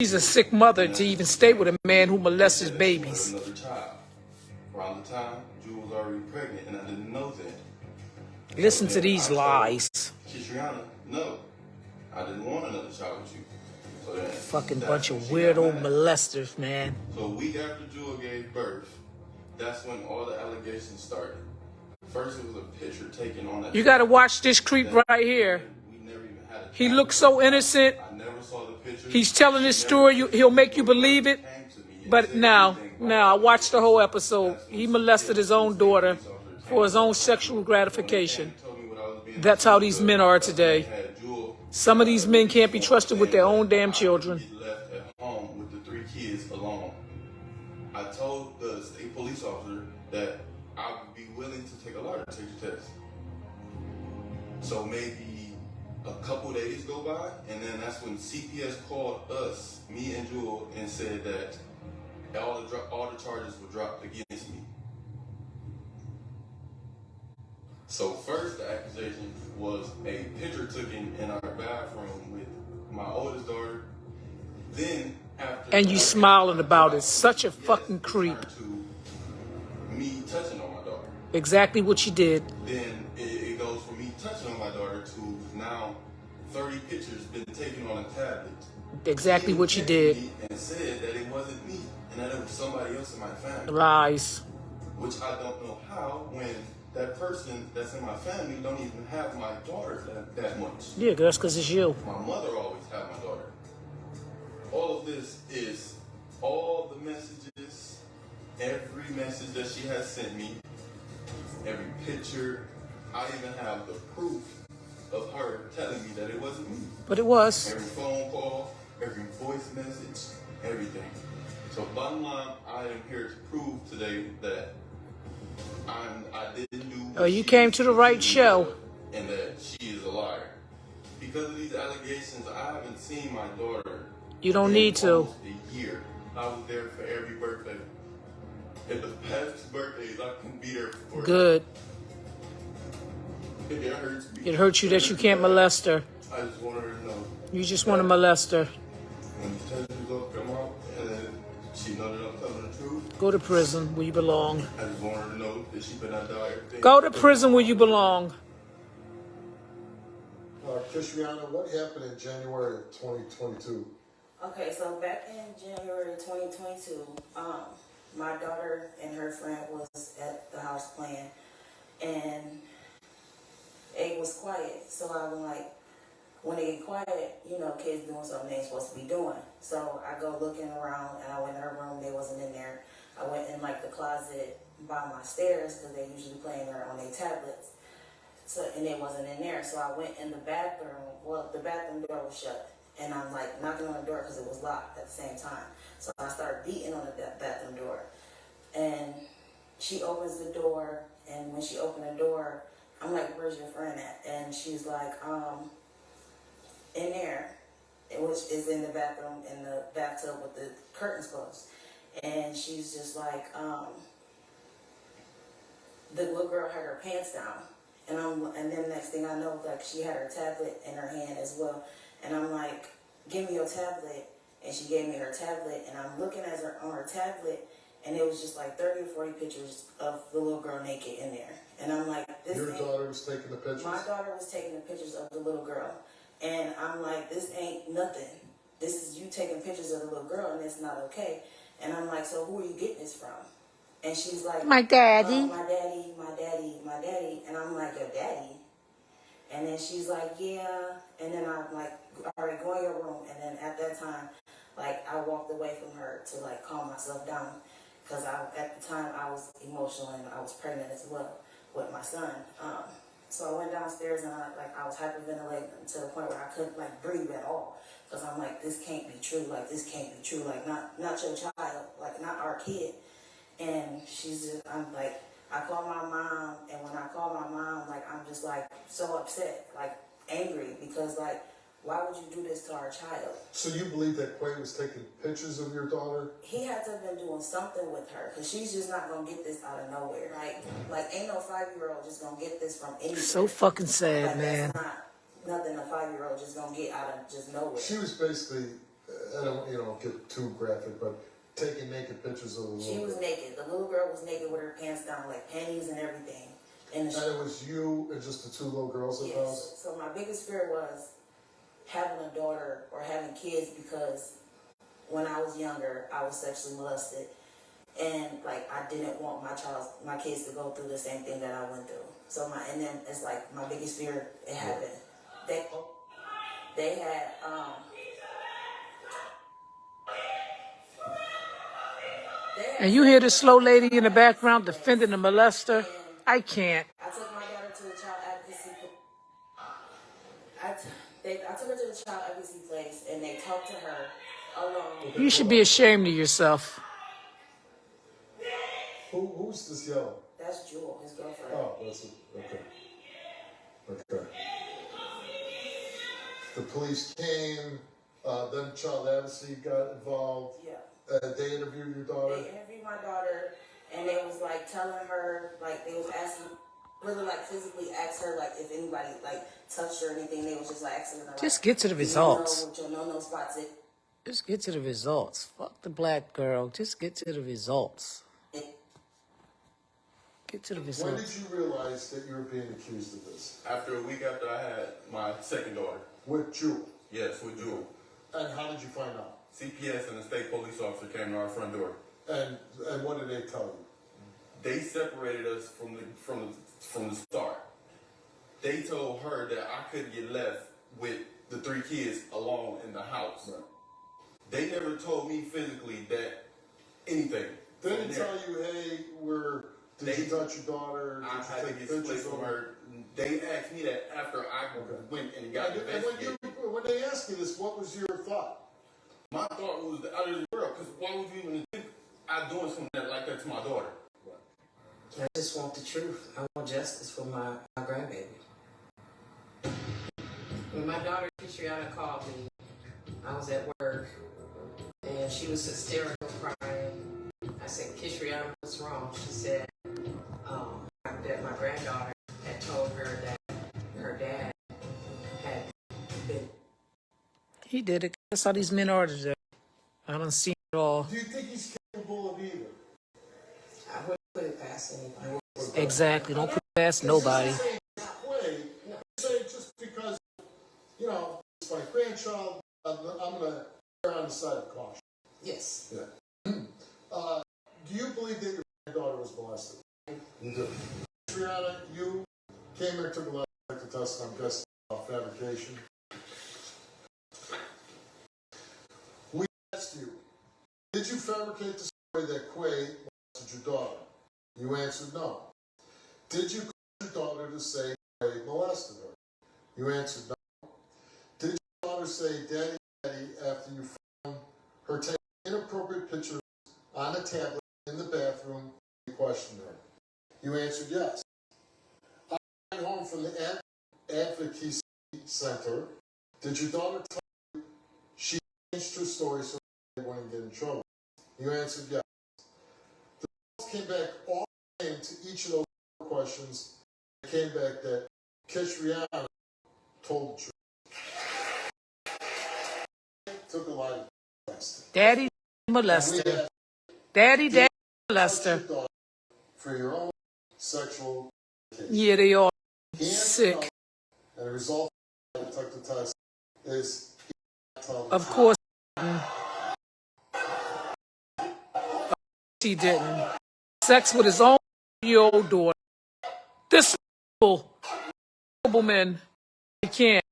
She's a sick mother to even stay with a man who molests his babies. Another child. Around the time, Jewel was already pregnant, and I didn't know that. Listen to these lies. Kishiana, no, I didn't want another child with you. So then, Fucking bunch of weirdo molesters, man. So a week after Jewel gave birth, that's when all the allegations started. First, it was a picture taken on that. You gotta watch this creep right here. He looks so innocent. I never saw the picture. He's telling his story. He'll make you believe it. But now, I watched the whole episode. He molested his own daughter for his own sexual gratification. That's how these men are today. Some of these men can't be trusted with their own damn children. Left at home with the 3 kids alone. I told the state police officer that I would be willing to take a lie detector test. So maybe a couple days go by, and then that's when CPS called us, me and Jewel, and said that all the charges were dropped against me. So first, the accusation was a picture taken in our bathroom with my oldest daughter. Then after And you smiling about it. Such a fucking creep. to me touching on my daughter. Exactly what you did. Then it goes from me touching on my daughter to now 30 pictures been taken on a tablet. Exactly what you did. And said that it wasn't me and that it was somebody else in my family. Lies. Which I don't know how when that person that's in my family don't even have my daughter that much. Yeah, that's because it's you. My mother always had my daughter. All of this is all the messages, every message that she has sent me, every picture. I even have the proof of her telling me that it wasn't me. But it was. Every phone call, every voice message, everything. So bottom line, I am here to prove today that I didn't do. Oh, you came to the right show. And that she is a liar. Because of these allegations, I haven't seen my daughter. You don't need to. Almost a year. I was there for every birthday. At the past birthdays, I couldn't be there for. Good. It hurts me. It hurts you that you can't molest her. I just want her to know. You just want to molest her. When the test results come out, and then she know that I'm telling the truth. Go to prison where you belong. I just want her to know that she better not die. Everything. Go to prison where you belong. Kishiana, what happened in January of 2022? Okay, so back in January 2022, my daughter and her friend was at the house playing, and it was quiet. So I'm like, when they get quiet, you know, kids doing something they ain't supposed to be doing. So I go looking around, and I went in her room. They wasn't in there. I went in like the closet by my stairs because they usually play in there on their tablets. So, and it wasn't in there. So I went in the bathroom. Well, the bathroom door was shut. And I'm like knocking on the door because it was locked at the same time. So I started beating on the bathroom door. And she opens the door. And when she opened the door, I'm like, where's your friend at? And she's like, in there. Which is in the bathroom, in the bathtub with the curtains closed. And she's just like, the little girl had her pants down. And then next thing I know, like she had her tablet in her hand as well. And I'm like, give me your tablet. And she gave me her tablet. And I'm looking at her on her tablet. And it was just like 30 or 40 pictures of the little girl naked in there. And I'm like, this Your daughter was taking the pictures? My daughter was taking the pictures of the little girl. And I'm like, this ain't nothing. This is you taking pictures of the little girl, and it's not okay. And I'm like, so who are you getting this from? And she's like, My daddy. my daddy. And I'm like, your daddy? And then she's like, yeah. And then I'm like, all right, go in your room. And then at that time, like, I walked away from her to, like, calm myself down. Because at the time, I was emotional and I was pregnant as well with my son. So I went downstairs and I was hyperventilating to the point where I couldn't, like, breathe at all. Because I'm like, this can't be true. Like, this can't be true. Like, not your child. Like, not our kid. And I'm like, I call my mom, and when I call my mom, like, I'm just, like, so upset, like, angry, because, like, why would you do this to our child? So you believe that Quay was taking pictures of your daughter? He had to have been doing something with her, because she's just not going to get this out of nowhere. Like ain't no 5-year-old just going to get this from anywhere. So fucking sad, like, man. That's not nothing a 5-year-old just going to get out of just nowhere. She was basically I don't get too graphic, but taking naked pictures of the little She was girl. naked. The little girl was naked with her pants down, like panties and everything. And And it was you and just the two little girls at the house? yes. So my biggest fear was having a daughter or having kids, because when I was younger, I was sexually molested, and like I didn't want my kids to go through the same thing that I went through. So and then it's like my biggest fear, it happened. They had And you hear the slow lady in the background defending the molester? I can't. I took my daughter to the child advocacy. I took her to the child advocacy place, and they talked to her alone. You should be ashamed of yourself. Who's this yelling? That's Jewel, his girlfriend. Oh, that's it. Okay. The police came, then child advocacy got involved. Yeah. They interviewed your daughter. They interviewed my daughter, and they was like telling her, like they was asking, really like physically asked her like if anybody like touched her or anything. They was just like asking her like, Just get to the "Do you results. know what your no-no spots is?" Just get to the results. Fuck the black girl. Just get to the results. Get to the When results. did you realize that you were being accused of this? After a week after I had my second daughter. With Jewel. Yes, with Jewel. And how did you find out? CPS and the state police officer came to our front door. And what did they tell you? They separated us from the start. They told her that I couldn't get left with the 3 kids alone in the house. Right. They never told me physically that anything. They from didn't there. tell you, hey, did you touch your daughter? I Did had you to take get split pictures from of her. They asked me that after I went and got And investigated. when they asked you this, what was your thought? My thought was out of this world, because why would you even think I'm doing something like that to my daughter? I just want the truth. I want justice for my grandbaby. When my daughter Kishiana called me, I was at work, and she was hysterical, crying. I said, "Kishiana, what's wrong?" She said that my granddaughter had told her that her dad had been. He did it. That's how these men are today. I don't see it all. Do you think he's capable of either? I wouldn't put it past anybody. Exactly. Don't put it past nobody. Say just because, it's my grandchild, I'm going to err on the side of caution. Yes. Yeah. Do you believe that your granddaughter was molested? You do. Triana, you came here, took a lot of test, I'm guessing, about fabrication. We asked you, did you fabricate the story that Quay molested your daughter? You answered no. Did you call your daughter to say Quay molested her? You answered no. Did your daughter say, "Daddy, Daddy," after you found her taking inappropriate pictures on a tablet in the bathroom? You questioned her. You answered yes. I went home from the advocacy center. Did your daughter tell you she changed her story so they wouldn't get in trouble? You answered yes. The results came back all the same to each of those questions. It came back that Kishiana told the truth. Took a lot of test. Daddy molester. Daddy molester. For your own sexual occasion. Yeah, they are He answered sick. no, and the result of the took the test is he did not tell the Of truth. course he didn't. Sex with his own year-old daughter. This horrible men, they can't.